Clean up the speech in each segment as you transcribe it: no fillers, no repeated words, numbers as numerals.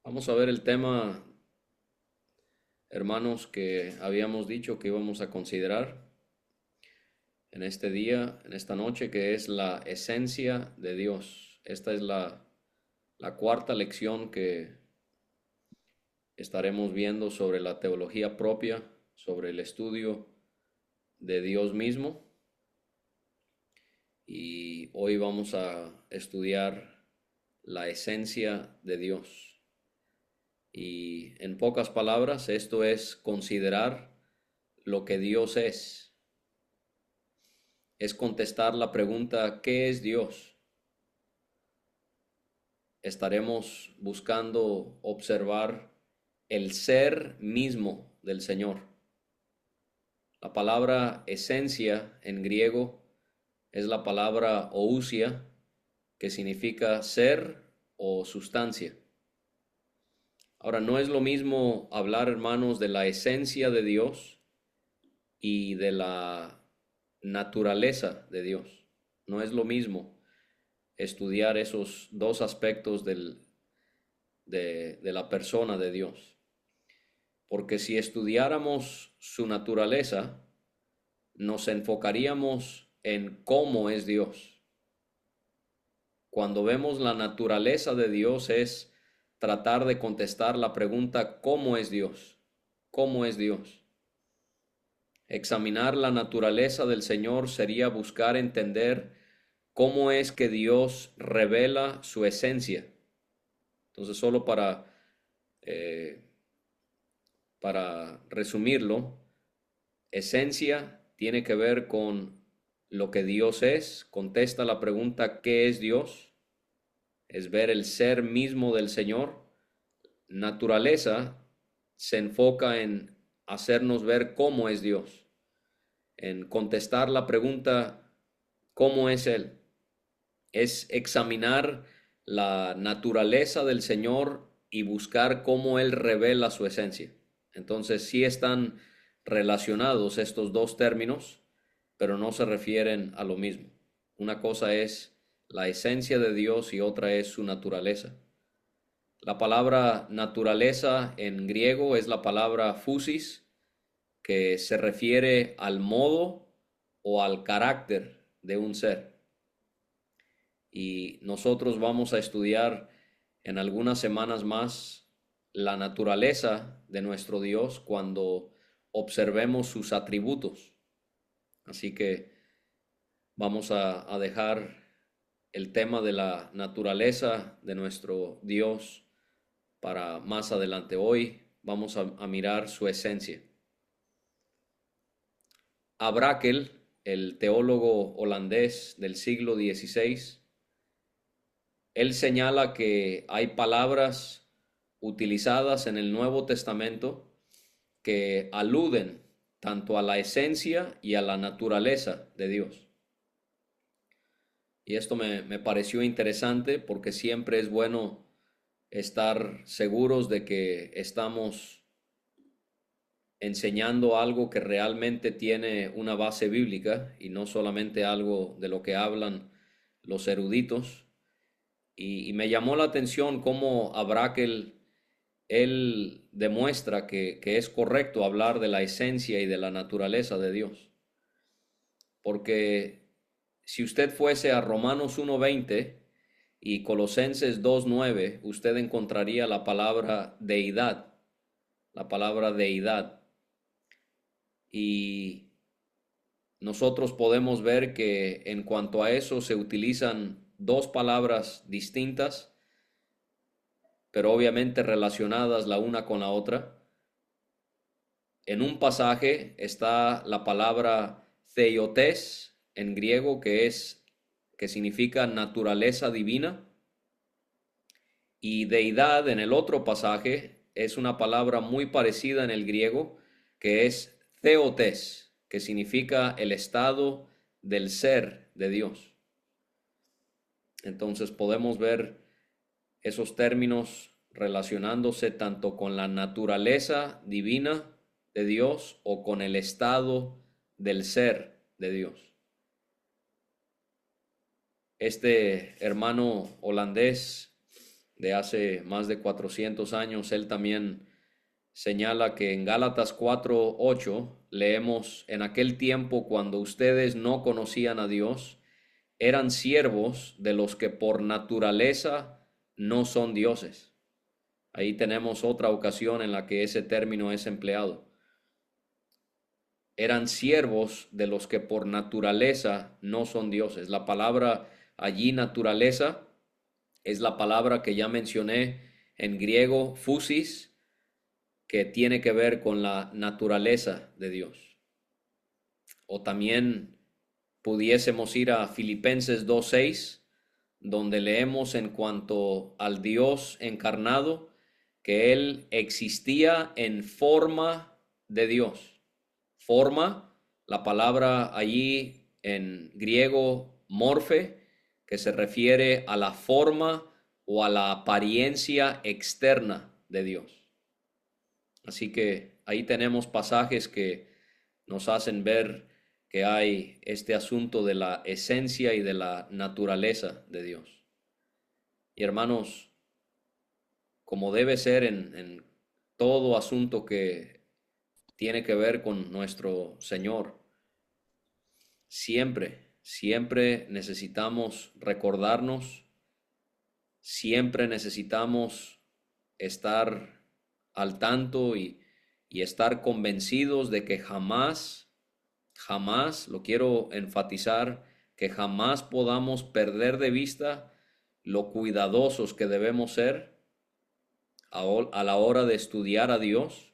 Vamos a ver el tema, hermanos, que habíamos dicho que íbamos a considerar en este día, en esta noche, que es la esencia de Dios. Esta es la cuarta lección que estaremos viendo sobre la teología propia, sobre el estudio de Dios mismo. Y hoy vamos a estudiar la esencia de Dios. Y en pocas palabras, esto es considerar lo que Dios es contestar la pregunta, ¿qué es Dios? Estaremos buscando observar el ser mismo del Señor. La palabra esencia en griego es la palabra ousia, que significa ser o sustancia. Ahora, no es lo mismo hablar, hermanos, de la esencia de Dios y de la naturaleza de Dios. No es lo mismo estudiar esos dos aspectos de la persona de Dios. Porque si estudiáramos su naturaleza, nos enfocaríamos en cómo es Dios. Cuando vemos la naturaleza de Dios es tratar de contestar la pregunta, ¿cómo es Dios? ¿Cómo es Dios? Examinar la naturaleza del Señor sería buscar entender cómo es que Dios revela su esencia. Entonces, solo eh, para resumirlo, esencia tiene que ver con lo que Dios es, contesta la pregunta ¿qué es Dios? Es ver el ser mismo del Señor. Naturaleza se enfoca en hacernos ver cómo es Dios, en contestar la pregunta ¿cómo es Él? Es examinar la naturaleza del Señor y buscar cómo Él revela su esencia. Entonces sí están relacionados estos dos términos, pero no se refieren a lo mismo. Una cosa es la esencia de Dios y otra es su naturaleza. La palabra naturaleza en griego es la palabra physis, que se refiere al modo o al carácter de un ser. Y nosotros vamos a estudiar en algunas semanas más la naturaleza de nuestro Dios cuando observemos sus atributos. Así que vamos a dejar el tema de la naturaleza de nuestro Dios para más adelante. Hoy vamos a mirar su esencia. Abrakel, el teólogo holandés del siglo XVI, él señala que hay palabras utilizadas en el Nuevo Testamento que aluden tanto a la esencia y a la naturaleza de Dios. Y esto me pareció interesante porque siempre es bueno estar seguros de que estamos enseñando algo que realmente tiene una base bíblica y no solamente algo de lo que hablan los eruditos. Y me llamó la atención cómo Abrakel él demuestra que es correcto hablar de la esencia y de la naturaleza de Dios. Porque si usted fuese a Romanos 1:20 y Colosenses 2:9, usted encontraría la palabra deidad, la palabra deidad. Y nosotros podemos ver que en cuanto a eso se utilizan dos palabras distintas, pero obviamente relacionadas la una con la otra. En un pasaje está la palabra theotes en griego, que significa naturaleza divina, y deidad en el otro pasaje es una palabra muy parecida en el griego, que es theotes, que significa el estado del ser de Dios. Entonces podemos ver esos términos relacionándose tanto con la naturaleza divina de Dios o con el estado del ser de Dios. Este hermano holandés de hace más de 400 años, él también señala que en Gálatas 4:8 leemos: en aquel tiempo cuando ustedes no conocían a Dios, eran siervos de los que por naturaleza no son dioses. Ahí tenemos otra ocasión en la que ese término es empleado. Eran siervos de los que por naturaleza no son dioses. La palabra allí, naturaleza, es la palabra que ya mencioné en griego, physis, que tiene que ver con la naturaleza de Dios. O también pudiésemos ir a Filipenses 2:6, donde leemos en cuanto al Dios encarnado, que Él existía en forma de Dios. Forma, la palabra allí en griego morfe, que se refiere a la forma o a la apariencia externa de Dios. Así que ahí tenemos pasajes que nos hacen ver que hay este asunto de la esencia y de la naturaleza de Dios. Y hermanos, como debe ser en todo asunto que tiene que ver con nuestro Señor, siempre necesitamos recordarnos, siempre necesitamos estar al tanto y estar convencidos de que jamás, lo quiero enfatizar, que jamás podamos perder de vista lo cuidadosos que debemos ser a la hora de estudiar a Dios,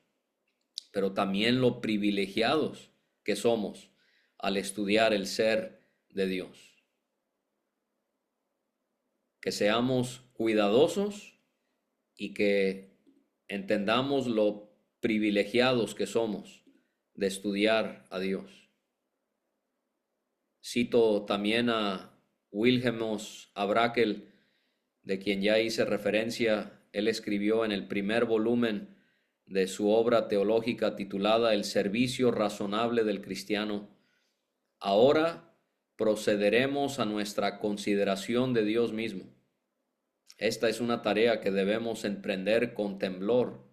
pero también lo privilegiados que somos al estudiar el ser de Dios. Que seamos cuidadosos y que entendamos lo privilegiados que somos de estudiar a Dios. Cito también a Wilhelmus Abrakel, de quien ya hice referencia. Él escribió en el primer volumen de su obra teológica titulada El servicio razonable del cristiano: ahora procederemos a nuestra consideración de Dios mismo. Esta es una tarea que debemos emprender con temblor,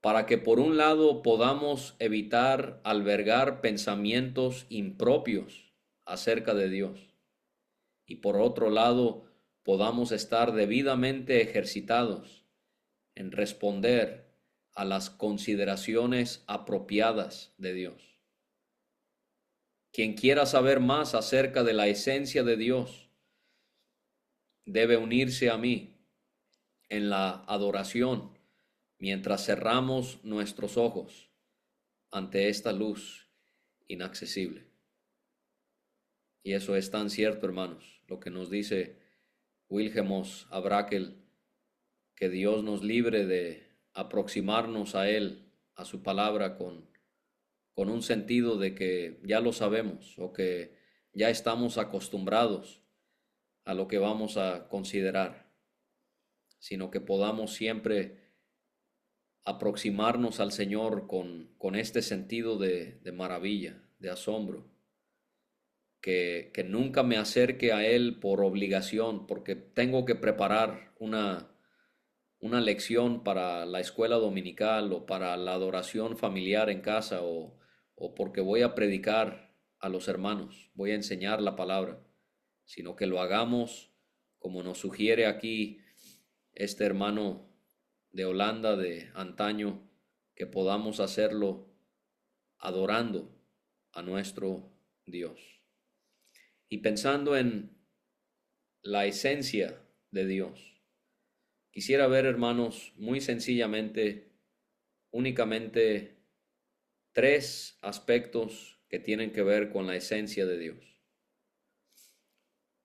para que por un lado podamos evitar albergar pensamientos impropios acerca de Dios, y por otro lado podamos estar debidamente ejercitados en responder a las consideraciones apropiadas de Dios. Quien quiera saber más acerca de la esencia de Dios debe unirse a mí en la adoración mientras cerramos nuestros ojos ante esta luz inaccesible. Y eso es tan cierto, hermanos, lo que nos dice Wilhelmus Abrakel, que Dios nos libre de aproximarnos a Él, a su palabra, con un sentido de que ya lo sabemos o que ya estamos acostumbrados a lo que vamos a considerar, sino que podamos siempre aproximarnos al Señor con este sentido de maravilla, de asombro, que nunca me acerque a Él por obligación, porque tengo que preparar una lección para la escuela dominical o para la adoración familiar en casa, o porque voy a predicar a los hermanos, voy a enseñar la palabra, sino que lo hagamos como nos sugiere aquí este hermano de Holanda de antaño, que podamos hacerlo adorando a nuestro Dios. Y pensando en la esencia de Dios, quisiera ver, hermanos, muy sencillamente, únicamente tres aspectos que tienen que ver con la esencia de Dios.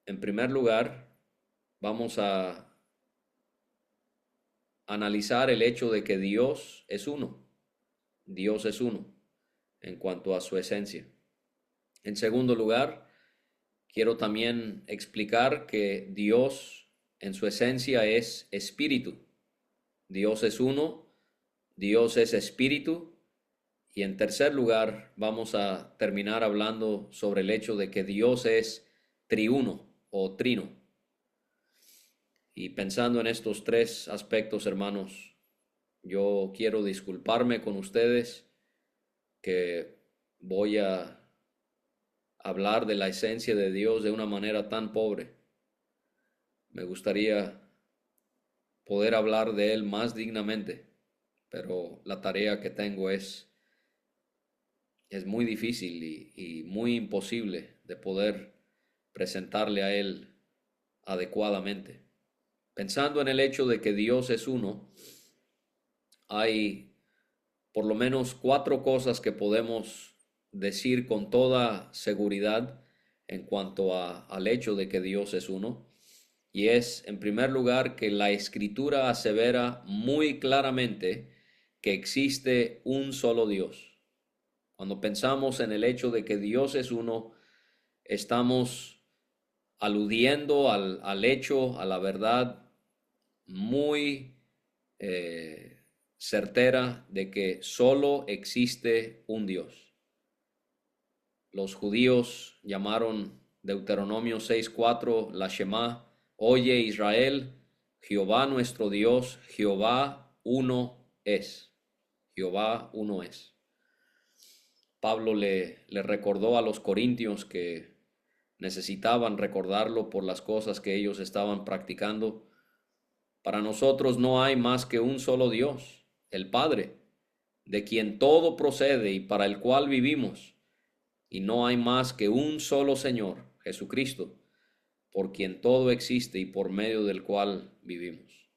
En primer lugar, vamos a analizar el hecho de que Dios es uno. Dios es uno en cuanto a su esencia. En segundo lugar, quiero también explicar que Dios en su esencia es espíritu. Dios es uno, Dios es espíritu. Y en tercer lugar, vamos a terminar hablando sobre el hecho de que Dios es triuno o trino. Y pensando en estos tres aspectos, hermanos, yo quiero disculparme con ustedes que voy a hablar de la esencia de Dios de una manera tan pobre. Me gustaría poder hablar de Él más dignamente, pero la tarea que tengo es muy difícil y muy imposible de poder presentarle a Él adecuadamente. Pensando en el hecho de que Dios es uno, hay por lo menos cuatro cosas que podemos decir con toda seguridad en cuanto al hecho de que Dios es uno. Y es, en primer lugar, que la Escritura asevera muy claramente que existe un solo Dios. Cuando pensamos en el hecho de que Dios es uno, estamos aludiendo al hecho, a la verdad muy certera de que solo existe un Dios. Los judíos llamaron Deuteronomio 6:4 la Shema: Oye Israel, Jehová nuestro Dios, Jehová uno es. Jehová uno es. Pablo le recordó a los corintios que necesitaban recordarlo por las cosas que ellos estaban practicando. Para nosotros no hay más que un solo Dios, el Padre, de quien todo procede y para el cual vivimos. Y no hay más que un solo Señor, Jesucristo, por quien todo existe y por medio del cual vivimos.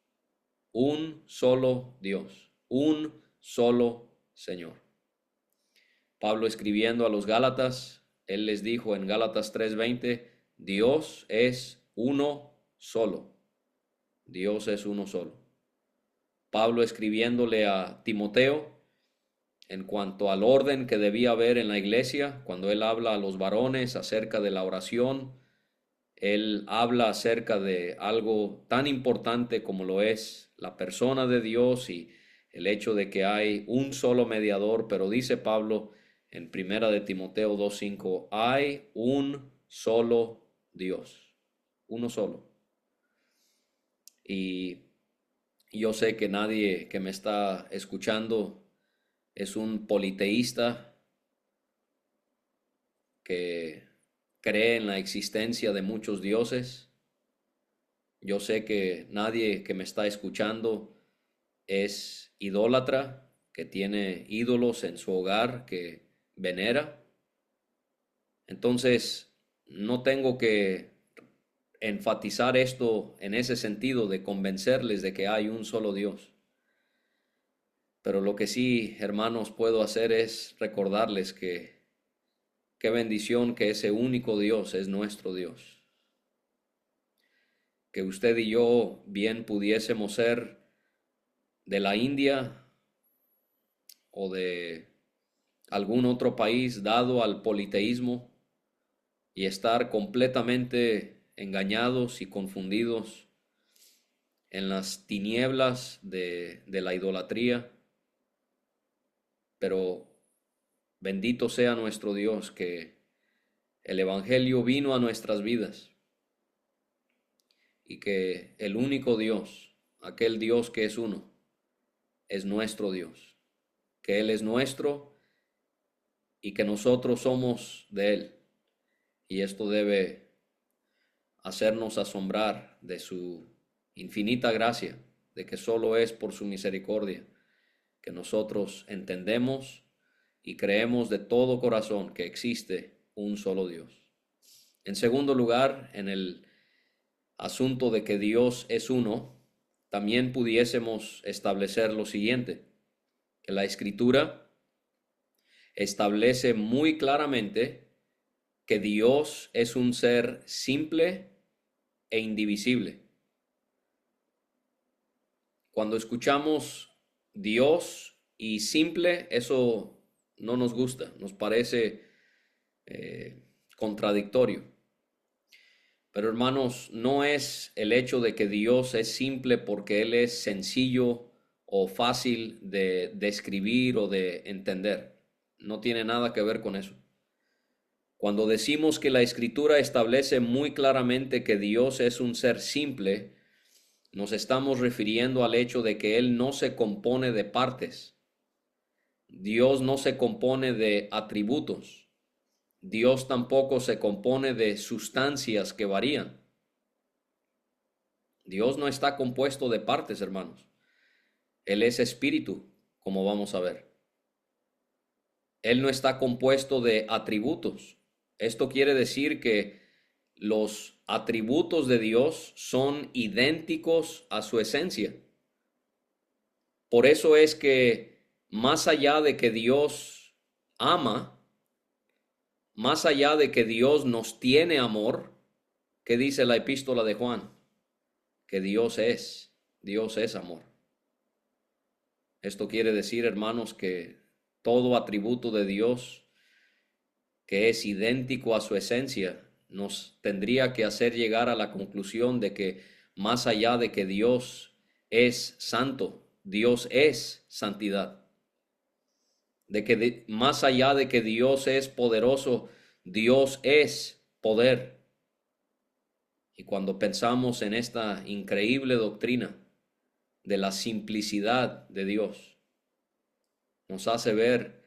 Un solo Dios, un solo Señor. Pablo, escribiendo a los Gálatas, él les dijo en Gálatas 3:20, Dios es uno solo. Dios es uno solo. Pablo, escribiéndole a Timoteo en cuanto al orden que debía haber en la iglesia, cuando él habla a los varones acerca de la oración, él habla acerca de algo tan importante como lo es la persona de Dios y el hecho de que hay un solo mediador, pero dice Pablo en primera de Timoteo 2:5, hay un solo Dios, uno solo. Y yo sé que nadie que me está escuchando es un politeísta que cree en la existencia de muchos dioses. Yo sé que nadie que me está escuchando es idólatra, que tiene ídolos en su hogar que venera. Entonces, no tengo que enfatizar esto en ese sentido de convencerles de que hay un solo Dios. Pero lo que sí, hermanos, puedo hacer es recordarles que qué bendición que ese único Dios es nuestro Dios. Que usted y yo bien pudiésemos ser de la India o de algún otro país dado al politeísmo y estar completamente engañados y confundidos en las tinieblas de la idolatría. Pero bendito sea nuestro Dios que el Evangelio vino a nuestras vidas y que el único Dios, aquel Dios que es uno, es nuestro Dios, que Él es nuestro y que nosotros somos de Él. Y esto debe hacernos asombrar de su infinita gracia, de que solo es por su misericordia que nosotros entendemos y creemos de todo corazón que existe un solo Dios. En segundo lugar, en el asunto de que Dios es uno, también pudiésemos establecer lo siguiente, que la Escritura establece muy claramente que Dios es un ser simple e indivisible. Cuando escuchamos Dios y simple, eso no nos gusta, nos parece contradictorio. Pero hermanos, no es el hecho de que Dios es simple porque Él es sencillo o fácil de describir o de entender. No tiene nada que ver con eso. Cuando decimos que la Escritura establece muy claramente que Dios es un ser simple, nos estamos refiriendo al hecho de que Él no se compone de partes. Dios no se compone de atributos. Dios tampoco se compone de sustancias que varían. Dios no está compuesto de partes, hermanos. Él es espíritu, como vamos a ver. Él no está compuesto de atributos. Esto quiere decir que los atributos de Dios son idénticos a su esencia. Por eso es que más allá de que Dios ama, más allá de que Dios nos tiene amor, ¿qué dice la epístola de Juan? Que Dios es amor. Esto quiere decir, hermanos, que todo atributo de Dios que es idéntico a su esencia nos tendría que hacer llegar a la conclusión de que más allá de que Dios es santo, Dios es santidad. De que más allá de que Dios es poderoso, Dios es poder. Y cuando pensamos en esta increíble doctrina de la simplicidad de Dios, nos hace ver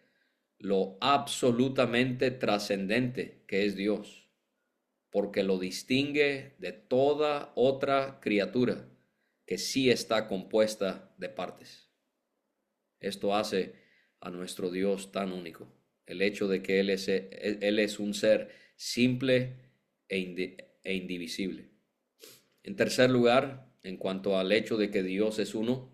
lo absolutamente trascendente que es Dios, porque lo distingue de toda otra criatura que sí está compuesta de partes. Esto hace a nuestro Dios tan único, el hecho de que Él es un ser simple e indivisible. En tercer lugar, en cuanto al hecho de que Dios es uno,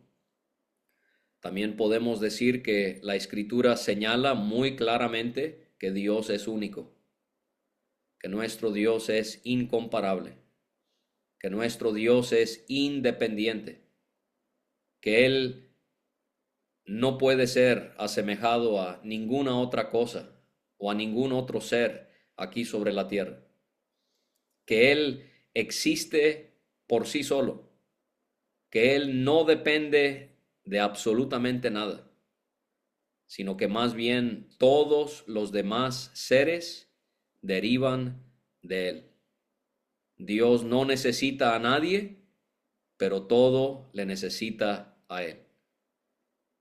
también podemos decir que la Escritura señala muy claramente que Dios es único, que nuestro Dios es incomparable, que nuestro Dios es independiente, que Él no puede ser asemejado a ninguna otra cosa o a ningún otro ser aquí sobre la tierra, que Él existe por sí solo, que Él no depende de absolutamente nada, sino que más bien todos los demás seres derivan de Él. Dios no necesita a nadie, pero todo le necesita a Él.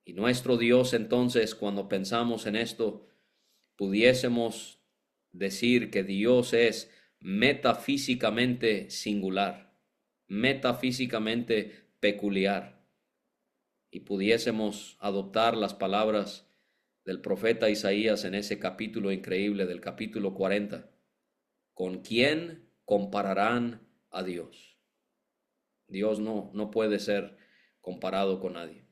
Y nuestro Dios, entonces, cuando pensamos en esto, pudiésemos decir que Dios es metafísicamente singular, metafísicamente peculiar, y pudiésemos adoptar las palabras del profeta Isaías en ese capítulo increíble del capítulo 40. ¿Con quién compararán a Dios? Dios no puede ser comparado con nadie.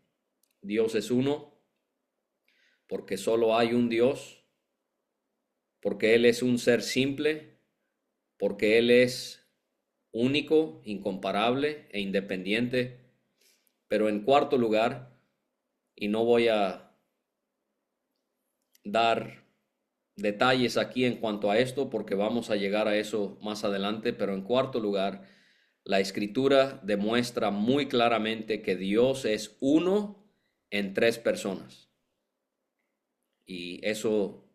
Dios es uno porque solo hay un Dios, porque Él es un ser simple, porque Él es único, incomparable e independiente. Pero en cuarto lugar, y no voy a dar detalles aquí en cuanto a esto porque vamos a llegar a eso más adelante, pero en cuarto lugar, la Escritura demuestra muy claramente que Dios es uno en tres personas. Y eso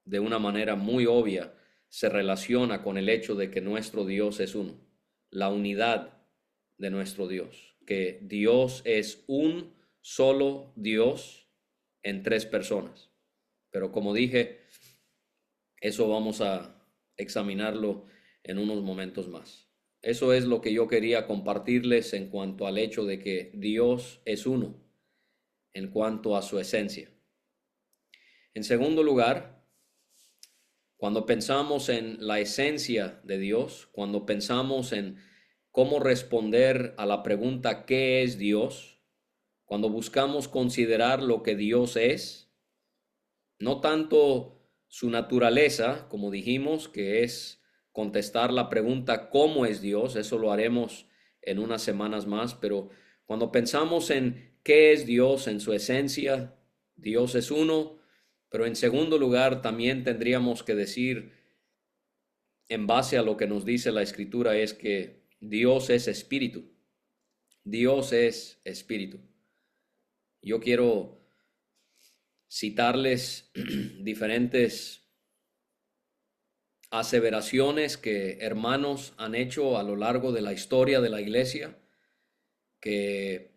de una manera muy obvia se relaciona con el hecho de que nuestro Dios es uno, la unidad de nuestro Dios, que Dios es un solo Dios en tres personas. Pero como dije, eso vamos a examinarlo en unos momentos más. Eso es lo que yo quería compartirles en cuanto al hecho de que Dios es uno, en cuanto a su esencia. En segundo lugar, cuando pensamos en la esencia de Dios, cuando pensamos en cómo responder a la pregunta ¿qué es Dios? Cuando buscamos considerar lo que Dios es, no tanto su naturaleza, como dijimos, que es contestar la pregunta ¿cómo es Dios? Eso lo haremos en unas semanas más, pero cuando pensamos en qué es Dios en su esencia, Dios es uno, pero en segundo lugar también tendríamos que decir, en base a lo que nos dice la Escritura, es que Dios es espíritu. Dios es espíritu. Yo quiero citarles diferentes aseveraciones que hermanos han hecho a lo largo de la historia de la iglesia que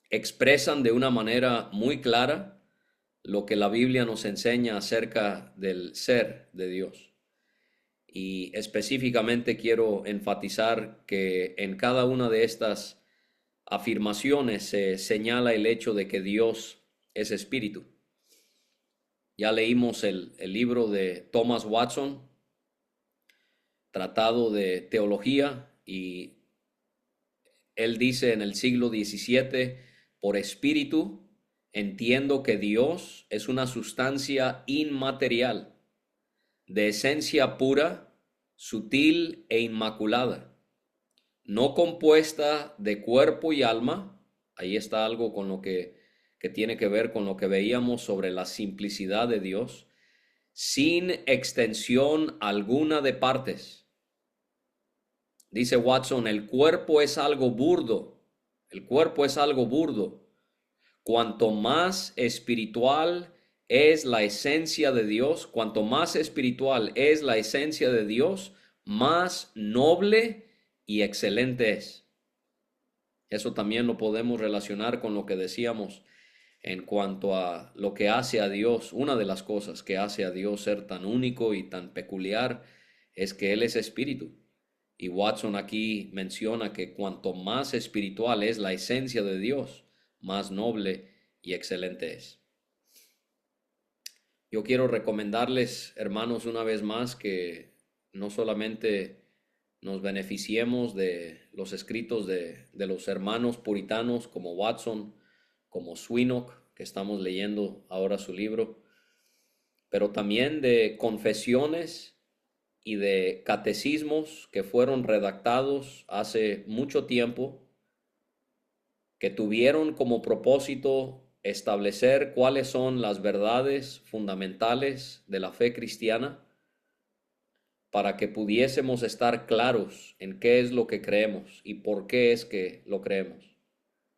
expresan de una manera muy clara lo que la Biblia nos enseña acerca del ser de Dios. Y específicamente quiero enfatizar que en cada una de estas afirmaciones se señala el hecho de que Dios es espíritu. Ya leímos el libro de Thomas Watson, Tratado de Teología, y él dice en el siglo XVII, por espíritu entiendo que Dios es una sustancia inmaterial, de esencia pura, sutil e inmaculada, no compuesta de cuerpo y alma. Ahí está algo con lo que tiene que ver con lo que veíamos sobre la simplicidad de Dios, sin extensión alguna de partes. Dice Watson, el cuerpo es algo burdo, el cuerpo es algo burdo. Cuanto más espiritual es la esencia de Dios, cuanto más espiritual es la esencia de Dios, más noble y excelente es. Eso también lo podemos relacionar con lo que decíamos en cuanto a lo que hace a Dios. Una de las cosas que hace a Dios ser tan único y tan peculiar es que Él es espíritu. Y Watson aquí menciona que cuanto más espiritual es la esencia de Dios, más noble y excelente es. Yo quiero recomendarles, hermanos, una vez más que no solamente nos beneficiemos de los escritos de los hermanos puritanos como Watson, como Swinock, que estamos leyendo ahora su libro, pero también de confesiones y de catecismos que fueron redactados hace mucho tiempo, que tuvieron como propósito establecer cuáles son las verdades fundamentales de la fe cristiana, para que pudiésemos estar claros en qué es lo que creemos y por qué es que lo creemos.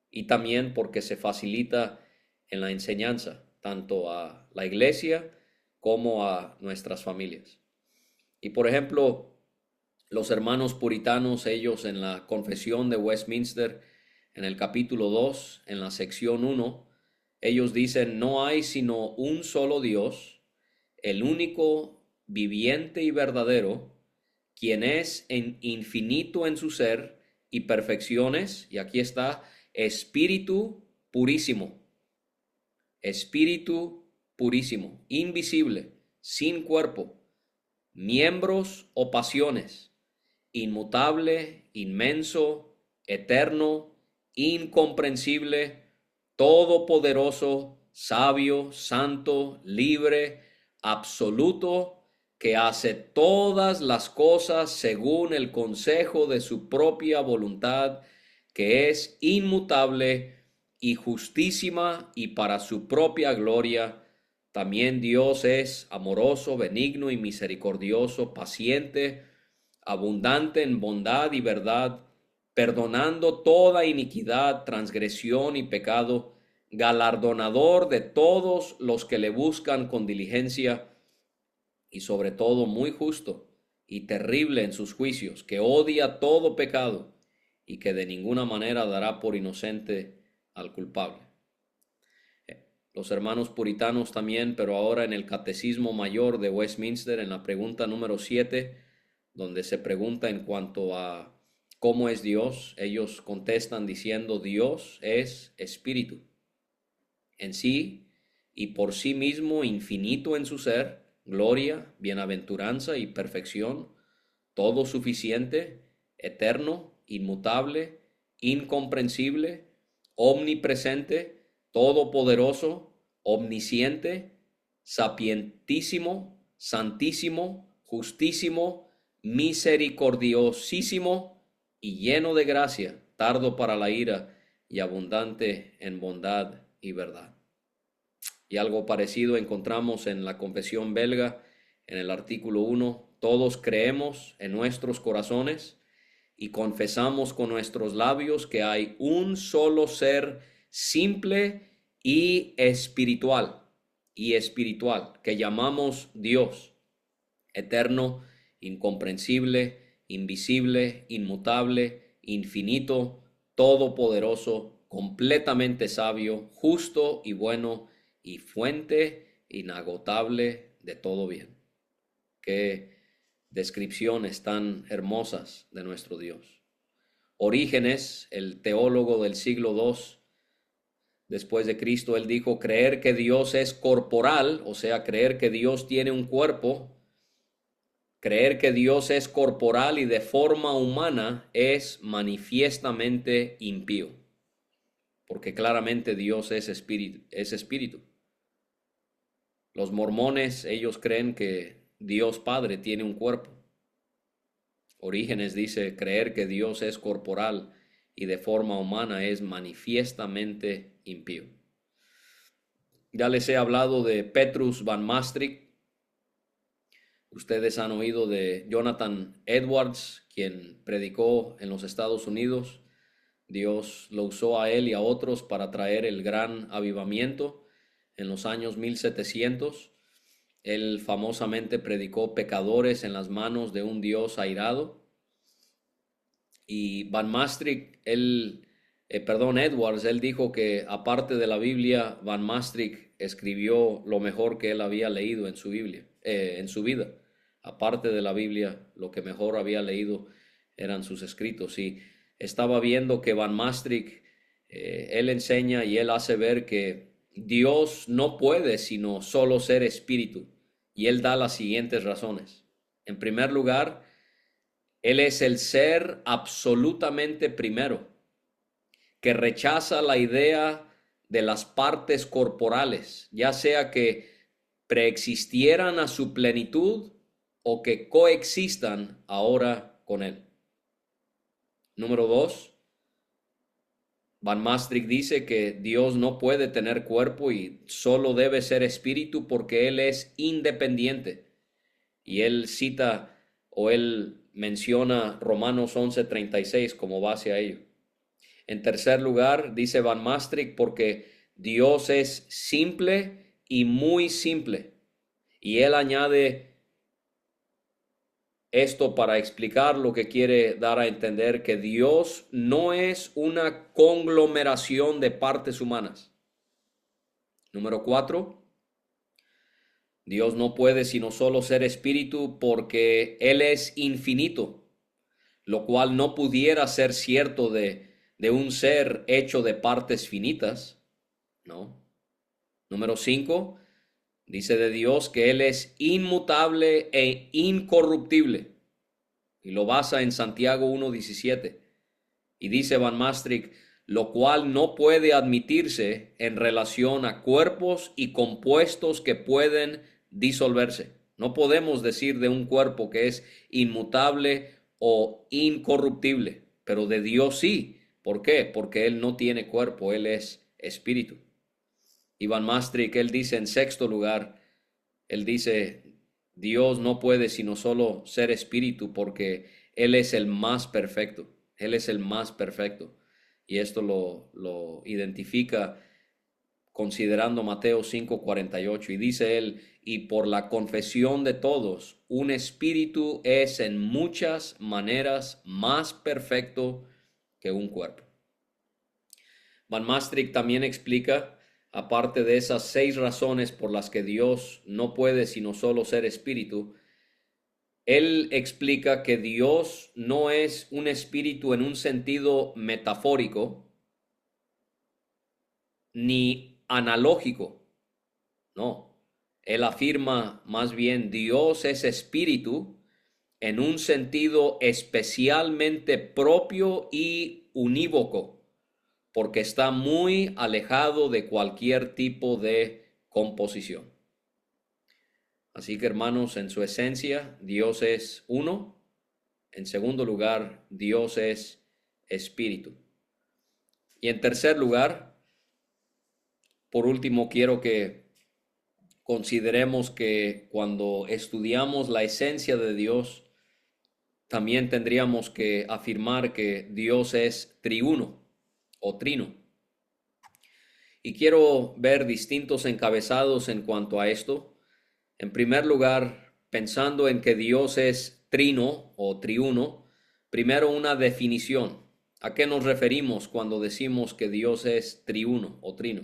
Y también porque se facilita en la enseñanza, tanto a la iglesia como a nuestras familias. Y por ejemplo, los hermanos puritanos, ellos en la Confesión de Westminster, en el capítulo 2, en la sección 1, ellos dicen, no hay sino un solo Dios, el único viviente y verdadero, quien es infinito en su ser y perfecciones, y aquí está, espíritu purísimo, espíritu purísimo, invisible, sin cuerpo, miembros o pasiones, inmutable, inmenso, eterno, incomprensible, todopoderoso, sabio, santo, libre, absoluto, que hace todas las cosas según el consejo de su propia voluntad, que es inmutable y justísima y para su propia gloria. También Dios es amoroso, benigno y misericordioso, paciente, abundante en bondad y verdad, perdonando toda iniquidad, transgresión y pecado, galardonador de todos los que le buscan con diligencia, y sobre todo muy justo y terrible en sus juicios, que odia todo pecado y que de ninguna manera dará por inocente al culpable. Los hermanos puritanos también, pero ahora en el Catecismo Mayor de Westminster, en la pregunta número 7, donde se pregunta en cuanto a cómo es Dios, ellos contestan diciendo, Dios es espíritu en sí y por sí mismo, infinito en su ser, gloria, bienaventuranza y perfección, todo suficiente, eterno, inmutable, incomprensible, omnipresente, todopoderoso, omnisciente, sapientísimo, santísimo, justísimo, misericordiosísimo y lleno de gracia, tardo para la ira y abundante en bondad y verdad. Y algo parecido encontramos en la Confesión Belga, en el artículo 1, todos creemos en nuestros corazones y confesamos con nuestros labios que hay un solo ser simple y espiritual, que llamamos Dios, eterno, incomprensible, invisible, inmutable, infinito, todopoderoso, completamente sabio, justo y bueno, y fuente inagotable de todo bien. Qué descripciones tan hermosas de nuestro Dios. Orígenes, el teólogo del siglo II después de Cristo, él dijo: creer que Dios es corporal, o sea, creer que Dios tiene un cuerpo, creer que Dios es corporal y de forma humana es manifiestamente impío, porque claramente Dios es espíritu, es espíritu. Los mormones, ellos creen que Dios Padre tiene un cuerpo. Orígenes dice: creer que Dios es corporal y de forma humana es manifiestamente impío. Ya les he hablado de Petrus Van Maastricht. Ustedes han oído de Jonathan Edwards, quien predicó en los Estados Unidos. Dios lo usó a él y a otros para traer el gran avivamiento en los años 1700. Él famosamente predicó pecadores en las manos de un Dios airado. Y Van Maastricht, Edwards, él dijo que aparte de la Biblia, Van Maastricht escribió lo mejor que él había leído en su Biblia, en su vida. Aparte de la Biblia, lo que mejor había leído eran sus escritos. Y estaba viendo que Van Maastricht, él enseña y él hace ver que Dios no puede sino solo ser espíritu. Y él da las siguientes razones. En primer lugar, él es el ser absolutamente primero, que rechaza la idea de las partes corporales, ya sea que preexistieran a su plenitud o que coexistan ahora con él. Número 2, Van Maastricht dice que Dios no puede tener cuerpo y solo debe ser espíritu porque Él es independiente. Y él cita o él menciona Romanos 11:36 como base a ello. En tercer lugar, dice Van Maastricht, porque Dios es simple y muy simple. Y él añade esto para explicar lo que quiere dar a entender, que Dios no es una conglomeración de partes humanas. Número 4, Dios no puede sino solo ser espíritu porque Él es infinito, lo cual no pudiera ser cierto de un ser hecho de partes finitas, ¿no? Número 5, dice de Dios que Él es inmutable e incorruptible, y lo basa en Santiago 1:17. Y dice Van Maastricht, lo cual no puede admitirse en relación a cuerpos y compuestos que pueden disolverse. No podemos decir de un cuerpo que es inmutable o incorruptible, pero de Dios sí. ¿Por qué? Porque Él no tiene cuerpo, Él es espíritu. Y Van Maastricht, él dice en sexto lugar, él dice, Dios no puede sino solo ser espíritu porque Él es el más perfecto. Él es el más perfecto. Y esto lo identifica considerando Mateo 5:48. Y dice él, y por la confesión de todos, un espíritu es en muchas maneras más perfecto que un cuerpo. Van Maastricht también explica, aparte de esas 6 razones por las que Dios no puede sino solo ser espíritu, él explica que Dios no es un espíritu en un sentido metafórico ni analógico, no. Él afirma más bien Dios es espíritu en un sentido especialmente propio y unívoco, porque está muy alejado de cualquier tipo de composición. Así que hermanos, en su esencia, Dios es uno. En segundo lugar, Dios es espíritu. Y en tercer lugar, por último, quiero que consideremos que cuando estudiamos la esencia de Dios, también tendríamos que afirmar que Dios es triuno o trino. Y quiero ver distintos encabezados en cuanto a esto. En primer lugar, pensando en que Dios es trino o triuno, primero una definición. ¿A qué nos referimos cuando decimos que Dios es triuno o trino?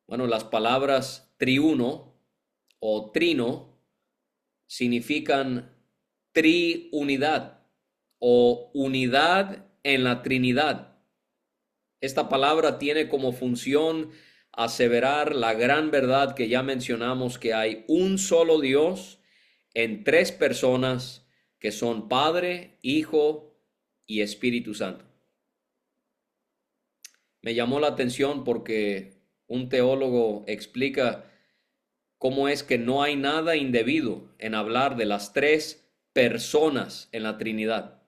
Bueno, las palabras triuno o trino significan triunidad o unidad en la Trinidad. Esta palabra tiene como función aseverar la gran verdad que ya mencionamos, que hay un solo Dios en tres personas que son Padre, Hijo y Espíritu Santo. Me llamó la atención porque un teólogo explica cómo es que no hay nada indebido en hablar de las tres personas en la Trinidad,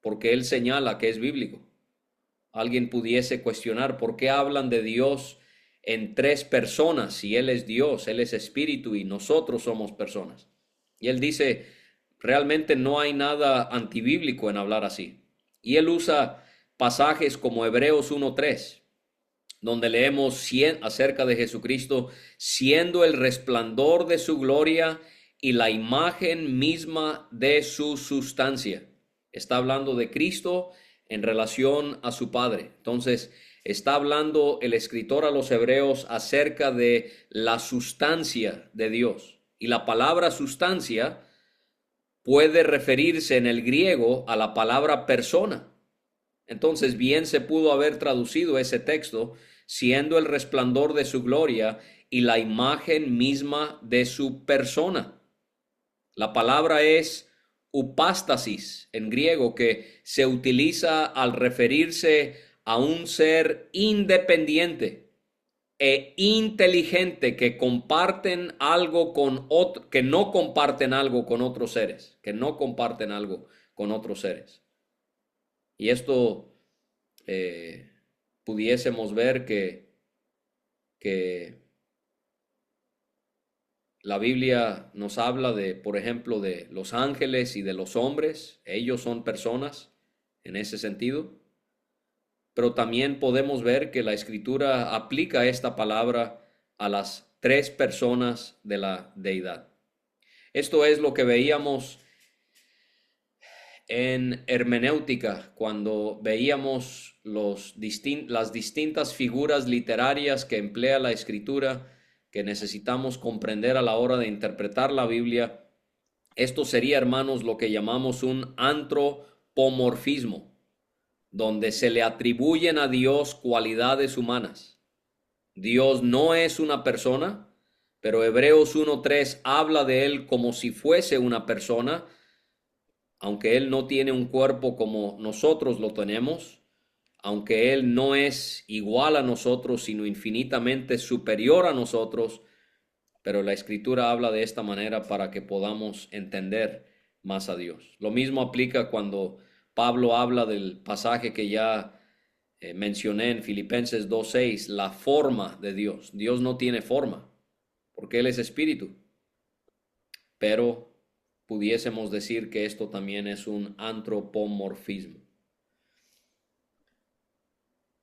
porque él señala que es bíblico. Alguien pudiese cuestionar por qué hablan de Dios en tres personas si Él es Dios, Él es Espíritu y nosotros somos personas. Y él dice, realmente no hay nada antibíblico en hablar así. Y él usa pasajes como Hebreos 1:3, donde leemos acerca de Jesucristo siendo el resplandor de su gloria y la imagen misma de su sustancia. Está hablando de Cristo en relación a su Padre. Entonces, está hablando el escritor a los Hebreos acerca de la sustancia de Dios. Y la palabra sustancia puede referirse en el griego a la palabra persona. Entonces, bien se pudo haber traducido ese texto siendo el resplandor de su gloria y la imagen misma de su persona. La palabra es upástasis en griego, que se utiliza al referirse a un ser independiente e inteligente que comparten algo con otro, que no comparten algo con otros seres, que no comparten algo con otros seres. Y esto eh, pudiésemos ver que la Biblia nos habla de, por ejemplo, de los ángeles y de los hombres. Ellos son personas en ese sentido. Pero también podemos ver que la Escritura aplica esta palabra a las tres personas de la deidad. Esto es lo que veíamos en hermenéutica cuando veíamos las distintas figuras literarias que emplea la Escritura, que necesitamos comprender a la hora de interpretar la Biblia. Esto sería, hermanos, lo que llamamos un antropomorfismo, donde se le atribuyen a Dios cualidades humanas. Dios no es una persona, pero Hebreos 1:3 habla de él como si fuese una persona, aunque él no tiene un cuerpo como nosotros lo tenemos, aunque él no es igual a nosotros, sino infinitamente superior a nosotros, pero la Escritura habla de esta manera para que podamos entender más a Dios. Lo mismo aplica cuando Pablo habla del pasaje que ya mencioné en Filipenses 2:6, la forma de Dios. Dios no tiene forma, porque Él es espíritu, pero pudiésemos decir que esto también es un antropomorfismo.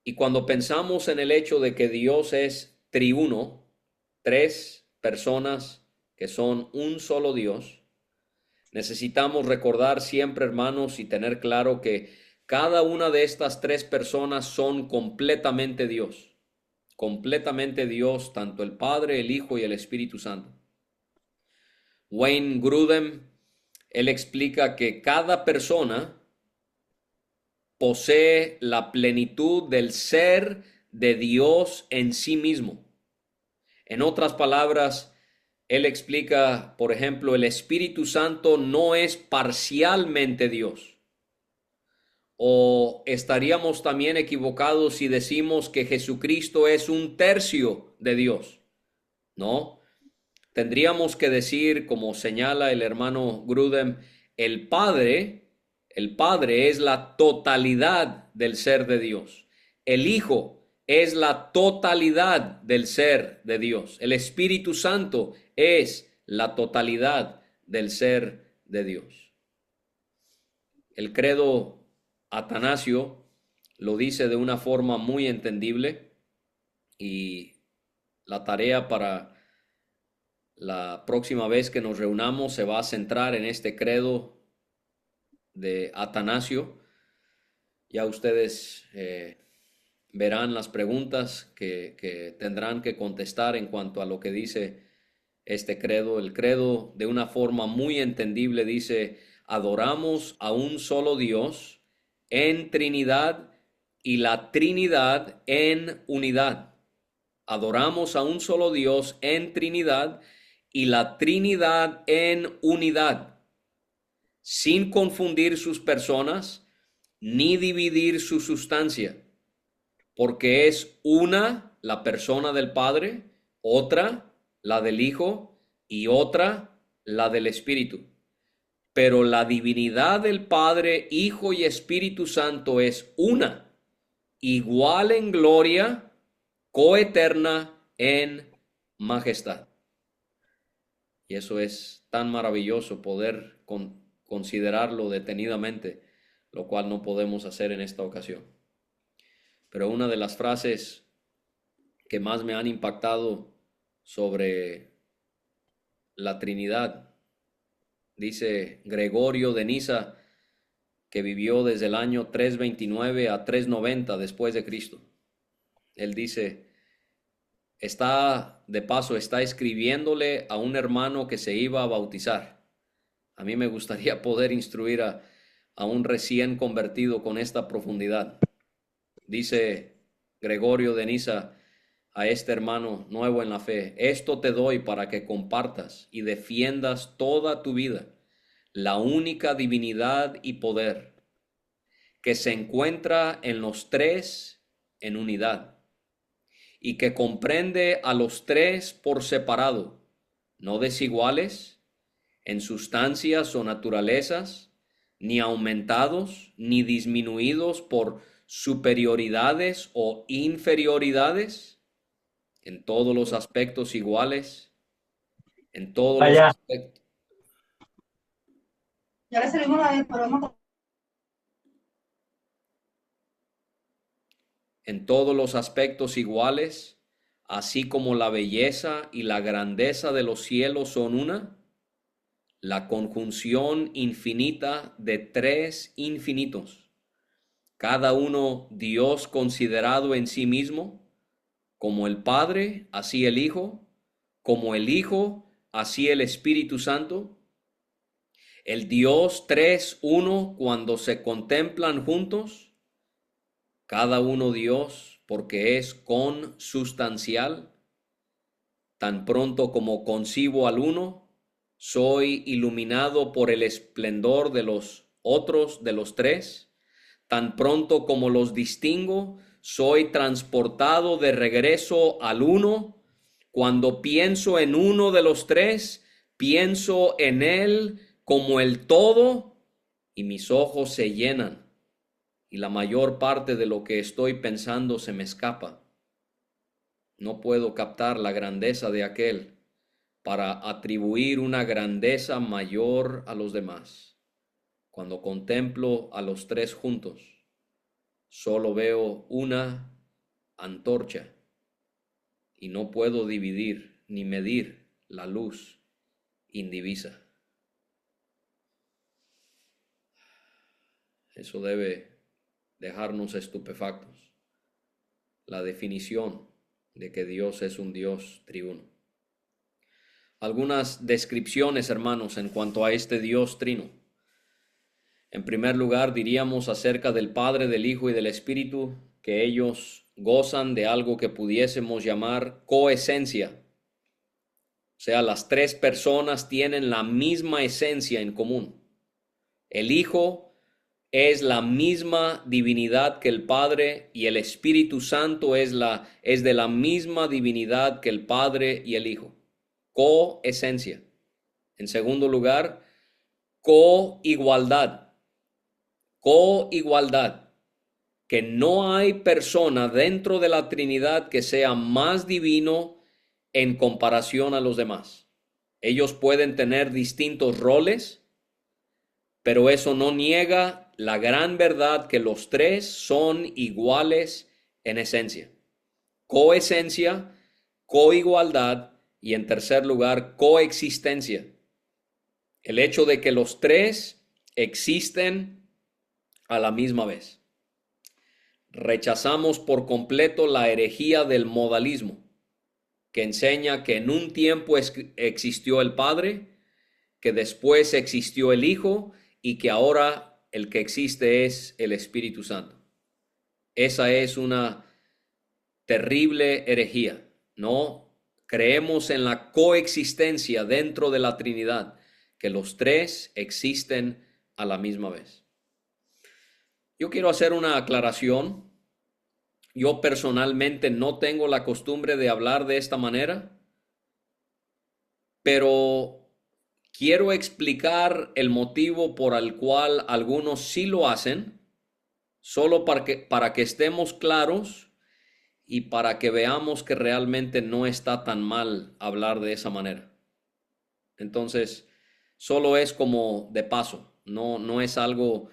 Y cuando pensamos en el hecho de que Dios es triuno, tres personas que son un solo Dios, necesitamos recordar siempre, hermanos, y tener claro que cada una de estas tres personas son completamente Dios, tanto el Padre, el Hijo y el Espíritu Santo. Wayne Grudem, él explica que cada persona posee la plenitud del ser de Dios en sí mismo. En otras palabras, él explica, por ejemplo, el Espíritu Santo no es parcialmente Dios. O estaríamos también equivocados si decimos que Jesucristo es un tercio de Dios. No, tendríamos que decir, como señala el hermano Grudem, el Padre es la totalidad del ser de Dios. El Hijo es la totalidad del ser de Dios. El Espíritu Santo es la totalidad del ser de Dios. El credo Atanasio lo dice de una forma muy entendible, y la tarea para la próxima vez que nos reunamos se va a centrar en este credo de Atanasio, Ya ustedes verán las preguntas que tendrán que contestar en cuanto a lo que dice este credo. El credo, de una forma muy entendible, dice: adoramos a un solo Dios en Trinidad y la Trinidad en unidad. Adoramos a un solo Dios en Trinidad y la Trinidad en unidad, sin confundir sus personas ni dividir su sustancia, porque es una la persona del Padre, otra la del Hijo y otra la del Espíritu. Pero la divinidad del Padre, Hijo y Espíritu Santo es una, igual en gloria, coeterna en majestad. Y eso es tan maravilloso poder considerarlo detenidamente, lo cual no podemos hacer en esta ocasión. Pero una de las frases que más me han impactado sobre la Trinidad, dice Gregorio de Niza, que vivió desde el año 329 a 390 después de Cristo. Él dice, está escribiéndole a un hermano que se iba a bautizar. A mí me gustaría poder instruir a un recién convertido con esta profundidad. Dice Gregorio de Niza a este hermano nuevo en la fe: esto te doy para que compartas y defiendas toda tu vida la única divinidad y poder que se encuentra en los tres en unidad y que comprende a los tres por separado, no desiguales en sustancias o naturalezas, ni aumentados ni disminuidos por superioridades o inferioridades, en todos los aspectos iguales, en todos los Allá. aspectos, Ya le servimos la vez, pero en todos los aspectos iguales, así como la belleza y la grandeza de los cielos son una, la conjunción infinita de tres infinitos, cada uno Dios considerado en sí mismo, como el Padre, así el Hijo, como el Hijo, así el Espíritu Santo, el Dios tres uno cuando se contemplan juntos, cada uno Dios porque es consustancial, tan pronto como concibo al uno, soy iluminado por el esplendor de los otros de los tres, tan pronto como los distingo, soy transportado de regreso al uno. Cuando pienso en uno de los tres, pienso en él como el todo y mis ojos se llenan y la mayor parte de lo que estoy pensando se me escapa. No puedo captar la grandeza de aquel para atribuir una grandeza mayor a los demás. Cuando contemplo a los tres juntos, solo veo una antorcha y no puedo dividir ni medir la luz indivisa. Eso debe dejarnos estupefactos. La definición de que Dios es un Dios triuno. Algunas descripciones, hermanos, en cuanto a este Dios trino. En primer lugar, diríamos acerca del Padre, del Hijo y del Espíritu, que ellos gozan de algo que pudiésemos llamar coesencia. O sea, las tres personas tienen la misma esencia en común. El Hijo es la misma divinidad que el Padre y el Espíritu Santo es de la misma divinidad que el Padre y el Hijo. Coesencia. En segundo lugar, coigualdad. Coigualdad. Que no hay persona dentro de la Trinidad que sea más divino en comparación a los demás. Ellos pueden tener distintos roles, pero eso no niega la gran verdad que los tres son iguales en esencia. Coesencia, coigualdad y, en tercer lugar, coexistencia. El hecho de que los tres existen a la misma vez. rechazamos por completo la herejía del modalismo, que enseña que en un tiempo existió el Padre, que después existió el Hijo y que ahora el que existe es el Espíritu Santo. Esa es una terrible herejía. No creemos en la coexistencia dentro de la Trinidad, que los tres existen a la misma vez. Yo quiero hacer una aclaración. Yo personalmente no tengo la costumbre de hablar de esta manera, pero quiero explicar el motivo por el cual algunos sí lo hacen, solo para que estemos claros y para que veamos que realmente no está tan mal hablar de esa manera. Entonces, solo es como de paso, no es algo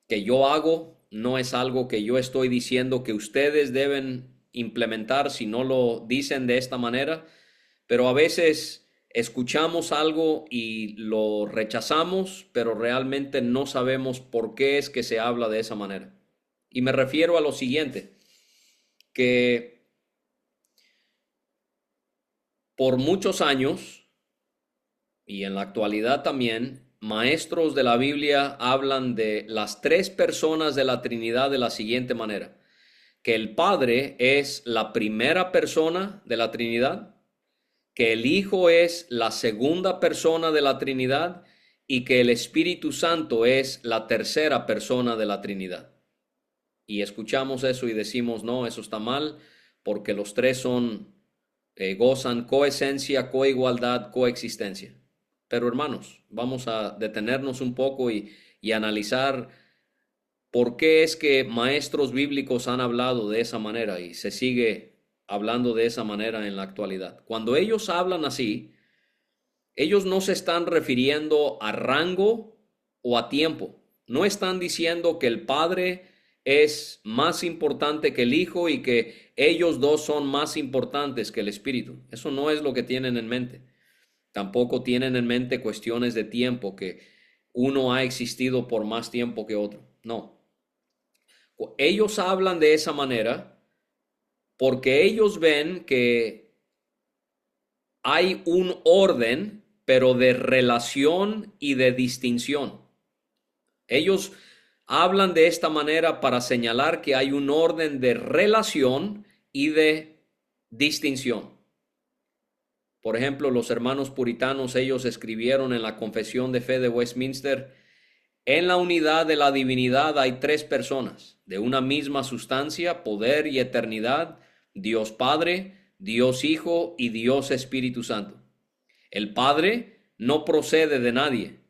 que yo hago, no es algo que yo estoy diciendo que ustedes deben implementar si no lo dicen de esta manera, pero a veces escuchamos algo y lo rechazamos, pero realmente no sabemos por qué es que se habla de esa manera. Y me refiero a lo siguiente, que por muchos años, y en la actualidad también, maestros de la Biblia hablan de las tres personas de la Trinidad de la siguiente manera: que el Padre es la primera persona de la Trinidad, que el Hijo es la segunda persona de la Trinidad y que el Espíritu Santo es la tercera persona de la Trinidad. Y escuchamos eso y decimos, no, eso está mal, porque los tres gozan coesencia, coigualdad, coexistencia. Pero hermanos, vamos a detenernos un poco y analizar por qué es que maestros bíblicos han hablado de esa manera y se sigue hablando de esa manera en la actualidad. Cuando ellos hablan así, ellos no se están refiriendo a rango o a tiempo. No están diciendo que el Padre es más importante que el Hijo y que ellos dos son más importantes que el Espíritu. Eso no es lo que tienen en mente. Tampoco tienen en mente cuestiones de tiempo, que uno ha existido por más tiempo que otro. No. Ellos hablan de esa manera porque ellos ven que hay un orden, pero de relación y de distinción. Ellos hablan de esta manera para señalar que hay un orden de relación y de distinción. Por ejemplo, los hermanos puritanos, ellos escribieron en la Confesión de Fe de Westminster: en la unidad de la divinidad hay tres personas, de una misma sustancia, poder y eternidad, Dios Padre, Dios Hijo y Dios Espíritu Santo. El Padre no procede de nadie,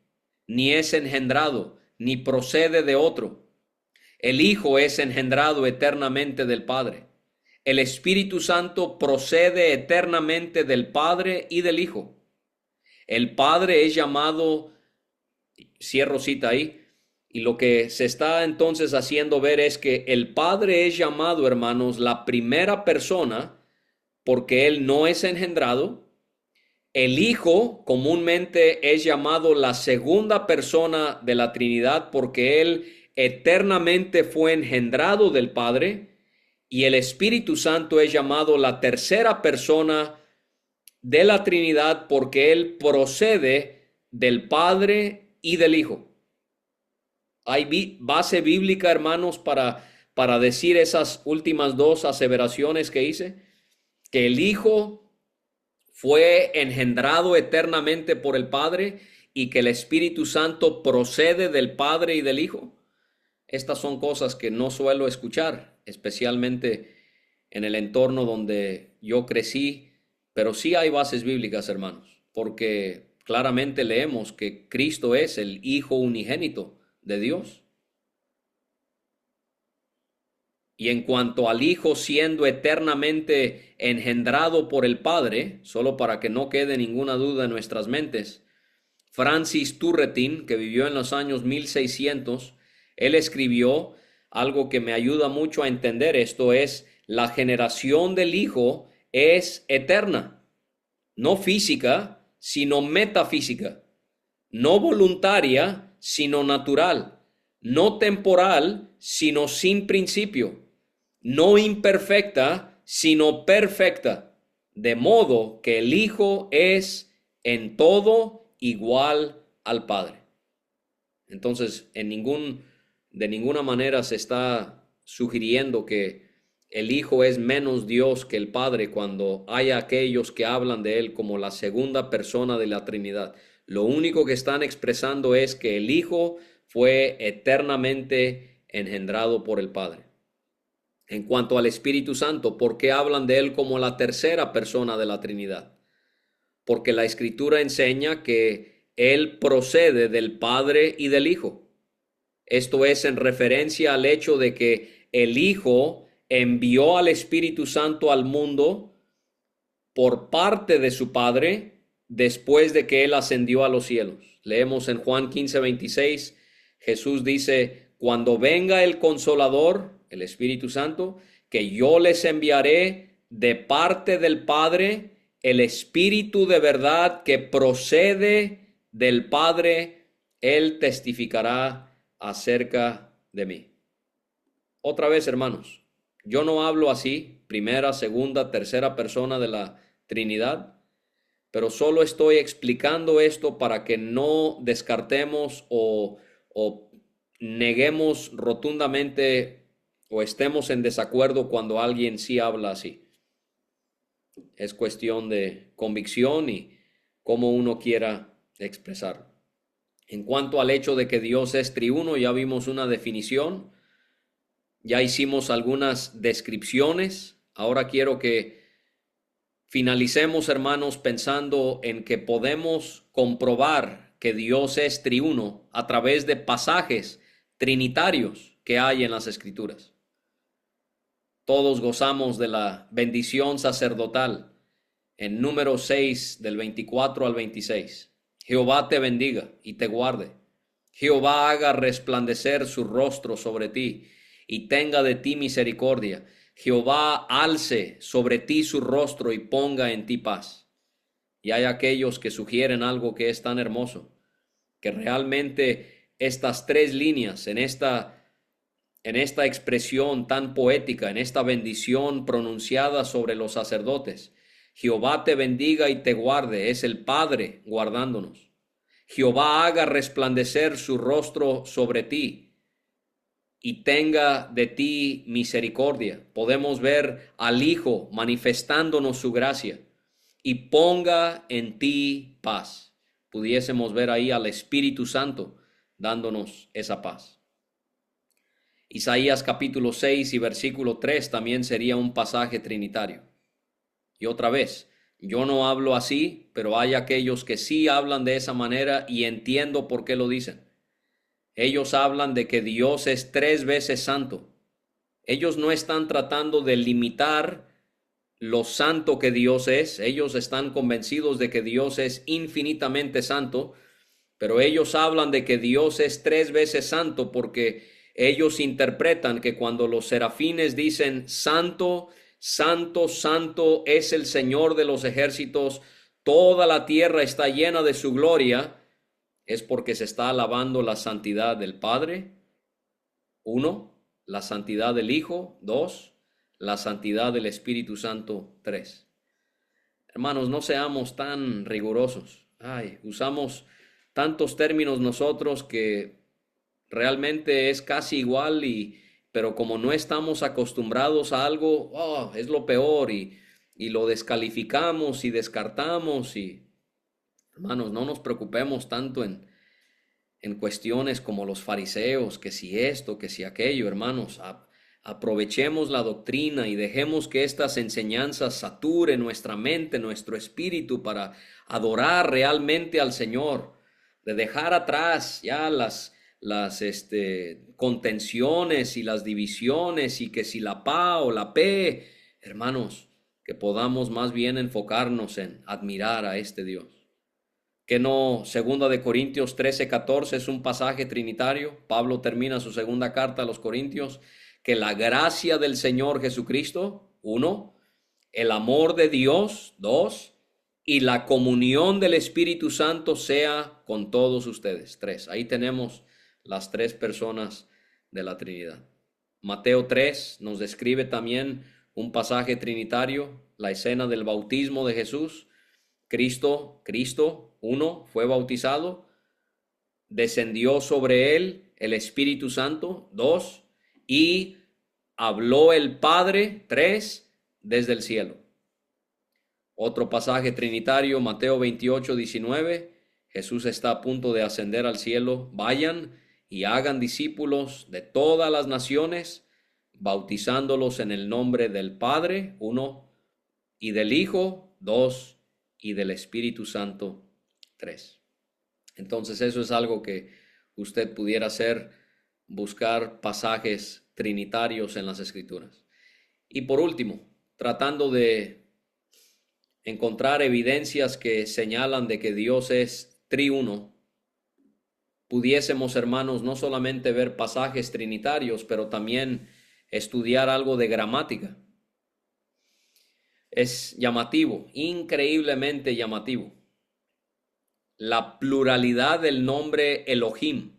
ni es engendrado, ni procede de otro. El Hijo es engendrado eternamente del Padre. El Espíritu Santo procede eternamente del Padre y del Hijo. El Padre es llamado, cierro cita ahí, y lo que se está entonces haciendo ver es que el Padre es llamado, hermanos, la primera persona porque Él no es engendrado. El Hijo comúnmente es llamado la segunda persona de la Trinidad porque Él eternamente fue engendrado del Padre. Y el Espíritu Santo es llamado la tercera persona de la Trinidad porque Él procede del Padre y del Hijo. Hay base bíblica, hermanos, para decir esas últimas dos aseveraciones que hice: que el Hijo fue engendrado eternamente por el Padre y que el Espíritu Santo procede del Padre y del Hijo. Estas son cosas que no suelo escuchar, especialmente en el entorno donde yo crecí, pero sí hay bases bíblicas, hermanos, porque claramente leemos que Cristo es el Hijo unigénito de Dios. Y en cuanto al Hijo siendo eternamente engendrado por el Padre, solo para que no quede ninguna duda en nuestras mentes, Francis Turretin, que vivió en los años 1600, él escribió algo que me ayuda mucho a entender esto: es la generación del Hijo es eterna, no física, sino metafísica, no voluntaria, sino natural, no temporal, sino sin principio, no imperfecta, sino perfecta, de modo que el Hijo es en todo igual al Padre. Entonces, de ninguna manera se está sugiriendo que el Hijo es menos Dios que el Padre cuando hay aquellos que hablan de Él como la segunda persona de la Trinidad. Lo único que están expresando es que el Hijo fue eternamente engendrado por el Padre. En cuanto al Espíritu Santo, ¿por qué hablan de Él como la tercera persona de la Trinidad? Porque la Escritura enseña que Él procede del Padre y del Hijo. Esto es en referencia al hecho de que el Hijo envió al Espíritu Santo al mundo por parte de su Padre después de que Él ascendió a los cielos. Leemos en Juan 15:26, Jesús dice, cuando venga el Consolador, el Espíritu Santo, que yo les enviaré de parte del Padre, el Espíritu de verdad que procede del Padre, Él testificará acerca de mí. Otra vez, hermanos, yo no hablo así, primera, segunda, tercera persona de la Trinidad, pero solo estoy explicando esto para que no descartemos o neguemos rotundamente o estemos en desacuerdo cuando alguien sí habla así. Es cuestión de convicción y cómo uno quiera expresarlo. En cuanto al hecho de que Dios es triuno, ya vimos una definición, ya hicimos algunas descripciones. Ahora quiero que finalicemos, hermanos, pensando en que podemos comprobar que Dios es triuno a través de pasajes trinitarios que hay en las Escrituras. Todos gozamos de la bendición sacerdotal en Números 6 del 24 al 26. Jehová te bendiga y te guarde. Jehová haga resplandecer su rostro sobre ti y tenga de ti misericordia. Jehová alce sobre ti su rostro y ponga en ti paz. Y hay aquellos que sugieren algo que es tan hermoso, que realmente estas tres líneas en esta expresión tan poética, en esta bendición pronunciada sobre los sacerdotes, Jehová te bendiga y te guarde, es el Padre guardándonos. Jehová haga resplandecer su rostro sobre ti y tenga de ti misericordia. Podemos ver al Hijo manifestándonos su gracia y ponga en ti paz. Pudiésemos ver ahí al Espíritu Santo dándonos esa paz. Isaías capítulo 6 y versículo 3 también sería un pasaje trinitario. Y otra vez, yo no hablo así, pero hay aquellos que sí hablan de esa manera y entiendo por qué lo dicen. Ellos hablan de que Dios es 3 veces santo. Ellos no están tratando de limitar lo santo que Dios es. Ellos están convencidos de que Dios es infinitamente santo, pero ellos hablan de que Dios es 3 veces santo porque ellos interpretan que cuando los serafines dicen santo, santo, santo es el Señor de los ejércitos, toda la tierra está llena de su gloria, es porque se está alabando la santidad del Padre, 1, la santidad del Hijo, 2, la santidad del Espíritu Santo, 3. Hermanos, no seamos tan rigurosos. Usamos tantos términos nosotros que realmente es casi igual, pero como no estamos acostumbrados a algo, es lo peor y lo descalificamos y descartamos. Y hermanos, no nos preocupemos tanto en cuestiones como los fariseos, que si esto, que si aquello. Hermanos, aprovechemos la doctrina y dejemos que estas enseñanzas saturen nuestra mente, nuestro espíritu para adorar realmente al Señor, de dejar atrás ya las contenciones y las divisiones y que si la PA o la P, hermanos, que podamos más bien enfocarnos en admirar a este Dios. Que no, 2 Corintios 13:14 es un pasaje trinitario. Pablo termina su segunda carta a los Corintios, que la gracia del Señor Jesucristo, 1, el amor de Dios, 2, y la comunión del Espíritu Santo sea con todos ustedes, 3. Ahí tenemos las 3 personas de la Trinidad. Mateo 3 nos describe también un pasaje trinitario, la escena del bautismo de Jesús. Cristo, uno, fue bautizado, descendió sobre él el Espíritu Santo, dos, y habló el Padre, tres, desde el cielo. Otro pasaje trinitario, Mateo 28:19, Jesús está a punto de ascender al cielo. Vayan y hagan discípulos de todas las naciones, bautizándolos en el nombre del Padre, uno, y del Hijo, dos, y del Espíritu Santo, tres. Entonces eso es algo que usted pudiera hacer, buscar pasajes trinitarios en las Escrituras. Y por último, tratando de encontrar evidencias que señalan de que Dios es triuno, pudiésemos, hermanos, no solamente ver pasajes trinitarios, pero también estudiar algo de gramática. Es llamativo, increíblemente llamativo, la pluralidad del nombre Elohim,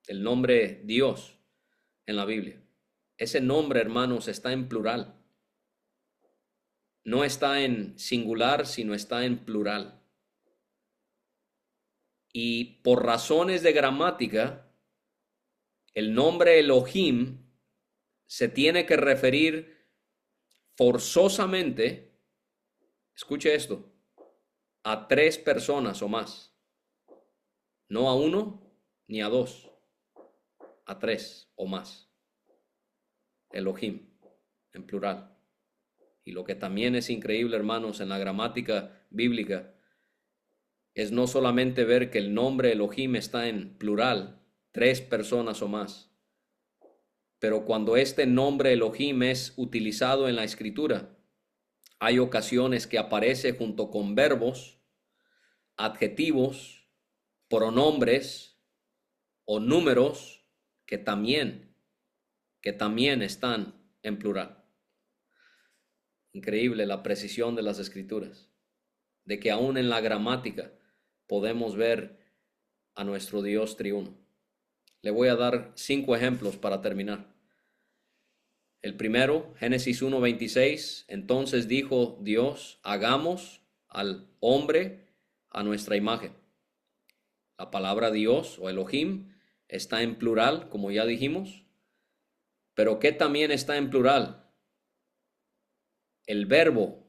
el nombre Dios en la Biblia. Ese nombre, hermanos, está en plural. No está en singular, sino está en plural. Y por razones de gramática, el nombre Elohim se tiene que referir forzosamente, escuche esto, a tres personas o más. No a uno ni a dos, a tres o más. Elohim, en plural. Y lo que también es increíble, hermanos, en la gramática bíblica, es no solamente ver que el nombre Elohim está en plural, tres personas o más, pero cuando este nombre Elohim es utilizado en la Escritura, hay ocasiones que aparece junto con verbos, adjetivos, pronombres o números que también están en plural. Increíble la precisión de las Escrituras, de que aún en la gramática podemos ver a nuestro Dios triuno. Le voy a dar 5 ejemplos para terminar. El primero, Génesis 1:26, entonces dijo Dios, hagamos al hombre a nuestra imagen. La palabra Dios o Elohim está en plural, como ya dijimos, pero ¿qué también está en plural? El verbo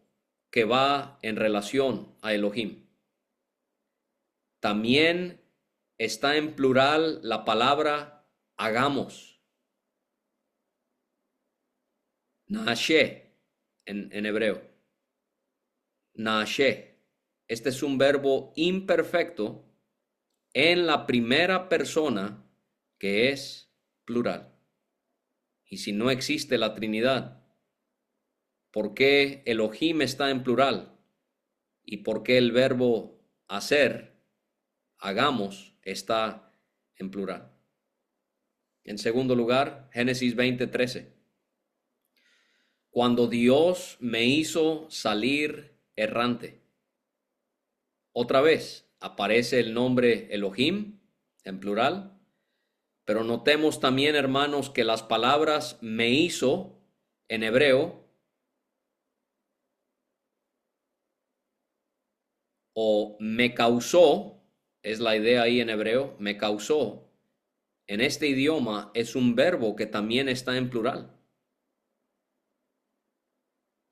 que va en relación a Elohim. También está en plural la palabra hagamos. Naashe en hebreo. Naashe. Este es un verbo imperfecto en la primera persona que es plural. Y si no existe la Trinidad, ¿por qué Elohim está en plural? ¿Y por qué el verbo hacer, hagamos, está en plural? En segundo lugar, Génesis 20:13. Cuando Dios me hizo salir errante. Otra vez aparece el nombre Elohim en plural, pero notemos también, hermanos, que las palabras me hizo en hebreo o me causó, es la idea ahí en hebreo, me causó, en este idioma es un verbo que también está en plural.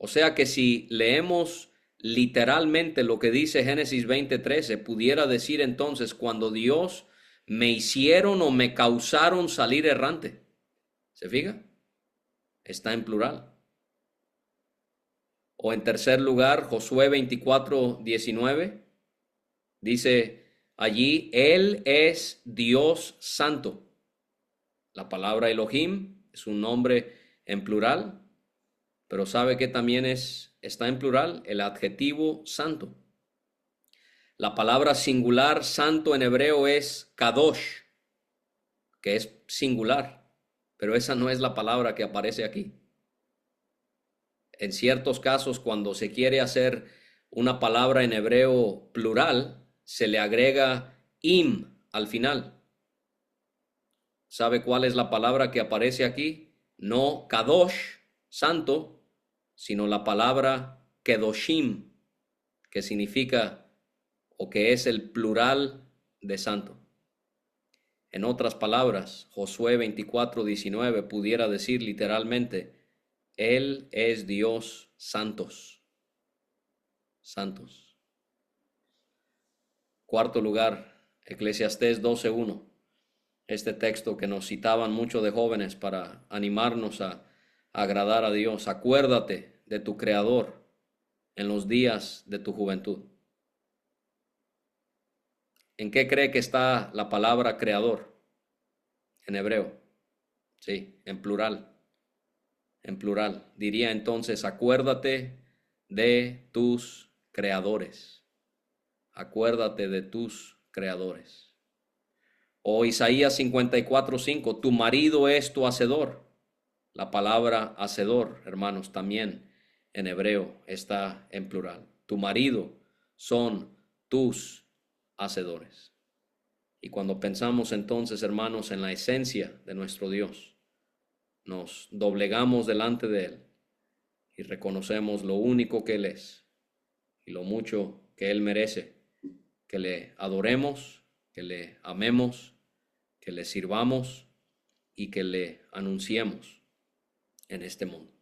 O sea que si leemos literalmente lo que dice Génesis 20:13, pudiera decir entonces cuando Dios me hicieron o me causaron salir errante. ¿Se fija? Está en plural. O en tercer lugar, Josué 24:19 dice allí, Él es Dios santo. La palabra Elohim es un nombre en plural, pero ¿sabe qué también está en plural? El adjetivo santo. La palabra singular santo en hebreo es kadosh, que es singular, pero esa no es la palabra que aparece aquí. En ciertos casos, cuando se quiere hacer una palabra en hebreo plural, se le agrega im al final. ¿Sabe cuál es la palabra que aparece aquí? No Kadosh, santo, sino la palabra Kedoshim, que significa o que es el plural de santo. En otras palabras, Josué 24:19 pudiera decir literalmente, Él es Dios santos, santos. Cuarto lugar, Eclesiastés 12:1. Este texto que nos citaban mucho de jóvenes para animarnos a agradar a Dios. Acuérdate de tu Creador en los días de tu juventud. ¿En qué cree que está la palabra creador en hebreo? Sí, en plural. En plural. Diría entonces, acuérdate de tus creadores. Acuérdate de tus creadores. O Isaías 54:5, tu marido es tu hacedor. La palabra hacedor, hermanos, también en hebreo está en plural. Tu marido son tus hacedores. Y cuando pensamos entonces, hermanos, en la esencia de nuestro Dios, nos doblegamos delante de Él y reconocemos lo único que Él es y lo mucho que Él merece, que le adoremos, que le amemos, que le sirvamos y que le anunciemos en este mundo.